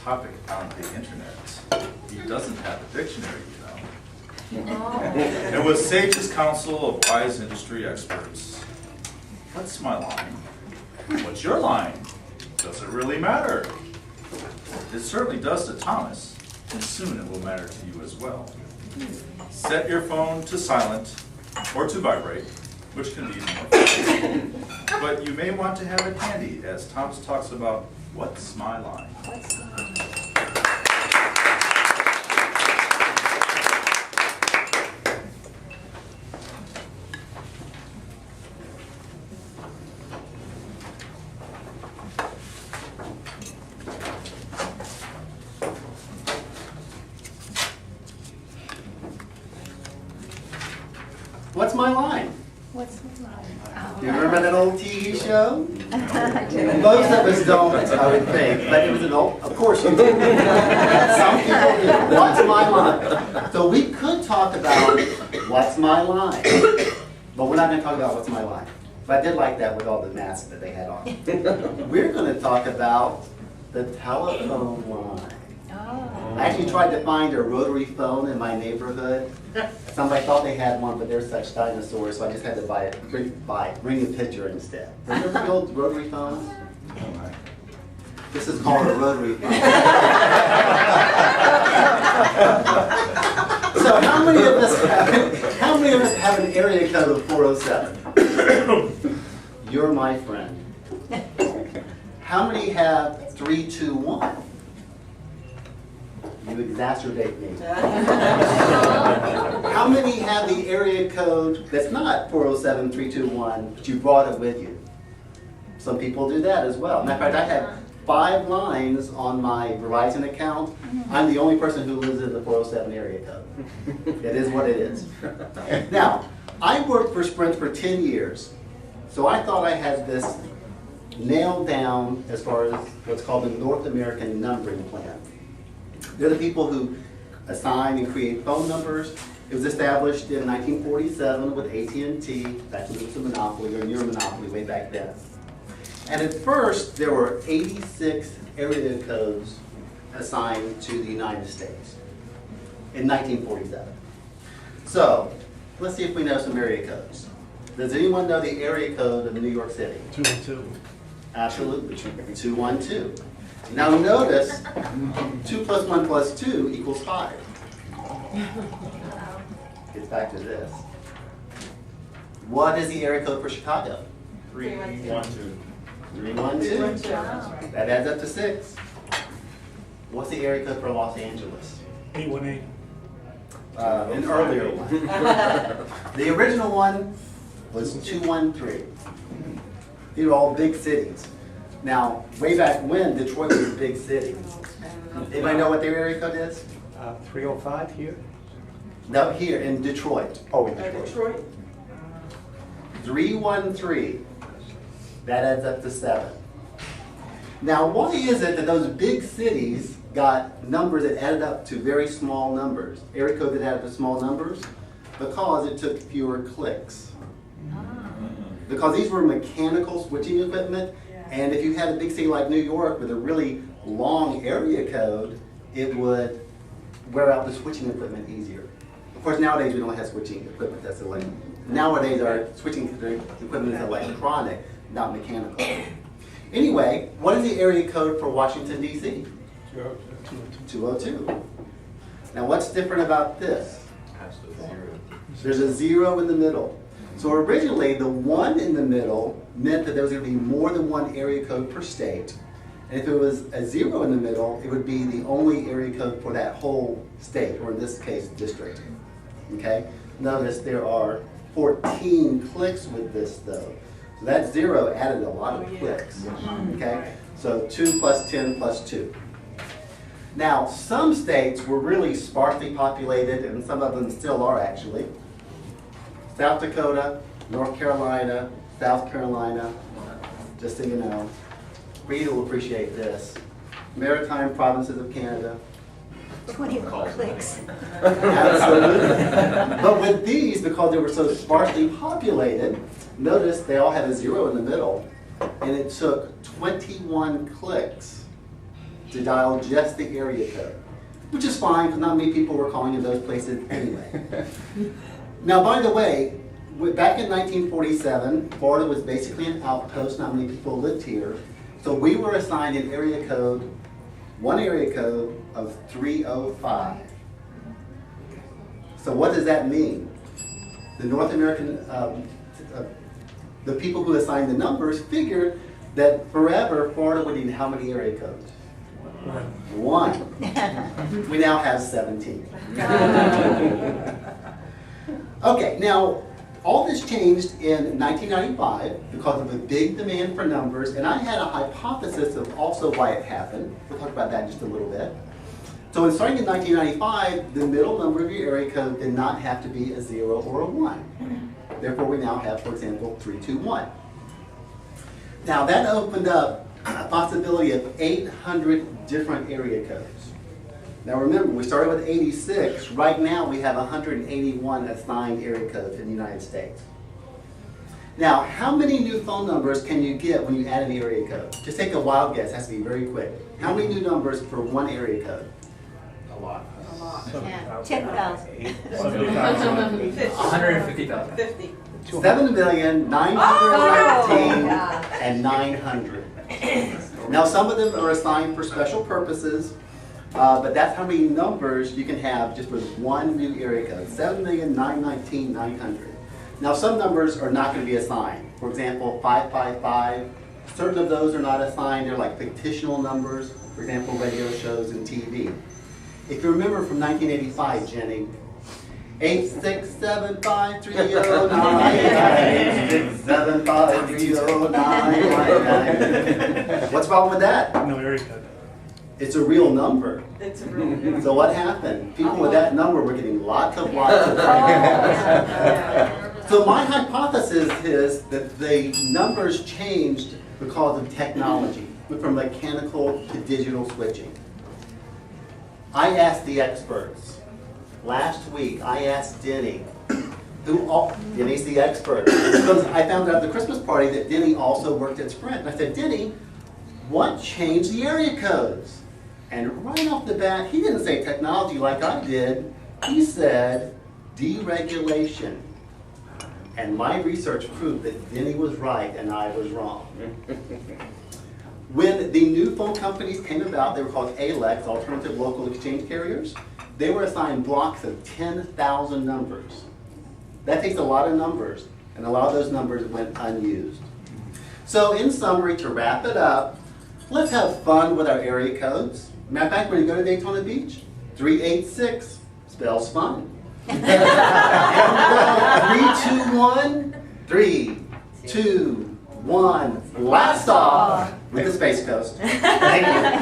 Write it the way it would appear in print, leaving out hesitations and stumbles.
topic on the internet. He doesn't have a dictionary, you know. And with Sage's counsel of wise industry experts, what's my line? What's your line? Does it really matter? It certainly does to Thomas, and soon it will matter to you as well. Set your phone to silent or to vibrate, which can be more fun. But you may want to have it handy as Thomas talks about what's my line. What's my line? What's the line? Do you remember that old TV show? I do. Most of us don't, I would think, but it was an old, of course you do. Some people do. What's my line? So we could talk about what's my line, but we're not going to talk about what's my line. But I did like that with all the masks that they had on. We're going to talk about the telephone line. I actually tried to find a rotary phone in my neighborhood. Somebody thought they had one, but they're such dinosaurs, so I just had to bring a picture instead. Remember the old rotary phones? This is called a rotary phone. So how many of us have an area code of 407? You're my friend. How many have 321? You exacerbate me. How many have the area code that's not 407-321, but you brought it with you? Some people do that as well. Matter of fact, I have 5 lines on my Verizon account. I'm the only person who lives in the 407 area code. It is what it is. Now, I worked for Sprint for 10 years, so I thought I had this nailed down as far as what's called the North American numbering plan. They're the people who assign and create phone numbers. It was established in 1947 with AT&T, back when it was a monopoly, or near monopoly way back then. And at first, there were 86 area codes assigned to the United States in 1947. So, let's see if we know some area codes. Does anyone know the area code of New York City? 212. Absolutely, 212. Now notice, 2 plus 1 plus 2 equals 5. Gets back to this. What is the area code for Chicago? 312. 312. That adds up to 6. What's the area code for Los Angeles? 818. An earlier one. The original one was 213. These are all big cities. Now, way back when, Detroit was a big city. Anybody know what their area code is? 305 here. No, here in Detroit. Oh, in Detroit. 313. That adds up to 7. Now, why is it that those big cities got numbers that added up to very small numbers? Area code that added up to small numbers? Because it took fewer clicks. Because these were mechanical switching equipment, and if you had a big city like New York with a really long area code, it would wear out the switching equipment easier. Of course, nowadays we don't have switching equipment that's nowadays our switching equipment is electronic, not mechanical. Anyway, what is the area code for Washington, D.C.? 202. Now, what's different about this? There's a 0 in the middle. So originally, the 1 in the middle meant that there was going to be more than one area code per state. And if it was a 0 in the middle, it would be the only area code for that whole state, or in this case, district. Okay? Notice there are 14 clicks with this, though. So that 0 added a lot of clicks. Okay? So 2 plus 10 plus 2. Now, some states were really sparsely populated, and some of them still are actually. South Dakota, North Carolina, South Carolina, just so you know. Rita will appreciate this. Maritime provinces of Canada. 20 clicks. Absolutely. But with these, because they were so sparsely populated, notice they all had a 0 in the middle, and it took 21 clicks to dial just the area code, which is fine because not many people were calling in those places anyway. Now, by the way, back in 1947, Florida was basically an outpost. Not many people lived here. So we were assigned an area code, one area code of 305. So what does that mean? The North American, the people who assigned the numbers figured that forever Florida would need how many area codes? One. We now have 17. Okay, now all this changed in 1995 because of a big demand for numbers, and I had a hypothesis of also why it happened. We'll talk about that in just a little bit. So starting in 1995, the middle number of your area code did not have to be a 0 or a 1. Therefore, we now have, for example, 321. Now that opened up a possibility of 800 different area codes. Now remember, we started with 86. Right now we have 181 assigned area codes in the United States. Now, how many new phone numbers can you get when you add an area code? Just take a wild guess. It has to be very quick. How many new numbers for one area code? A lot. 10,000. 150,000. 50. 7,919,900. And 900. Now, some of them are assigned for special purposes, but that's how many numbers you can have just with one new area code. 7,919,900. Now, some numbers are not going to be assigned. For example, 555. Certain of those are not assigned. They're like fictional numbers. For example, radio shows and TV. If you remember from 1985, Jenny, 8675309. 8675309. What's wrong with that? No area code. It's a real number. It's a real. So what happened? People with that number were getting lots of calls. So my hypothesis is that the numbers changed because of technology, from mechanical to digital switching. I asked the experts. Last week, I asked Denny, Denny's the expert, because I found out at the Christmas party that Denny also worked at Sprint. And I said, Denny, what changed the area codes? And right off the bat, he didn't say technology like I did. He said deregulation. And my research proved that Denny was right and I was wrong. When the new phone companies came about, they were called ALECs, Alternative Local Exchange Carriers. They were assigned blocks of 10,000 numbers. That takes a lot of numbers, and a lot of those numbers went unused. So in summary, to wrap it up, let's have fun with our area codes. Matter of fact, when you go to Daytona Beach, 386 spells fun. 321, 3, 2, 1, blast off with the Space Coast. Thank you.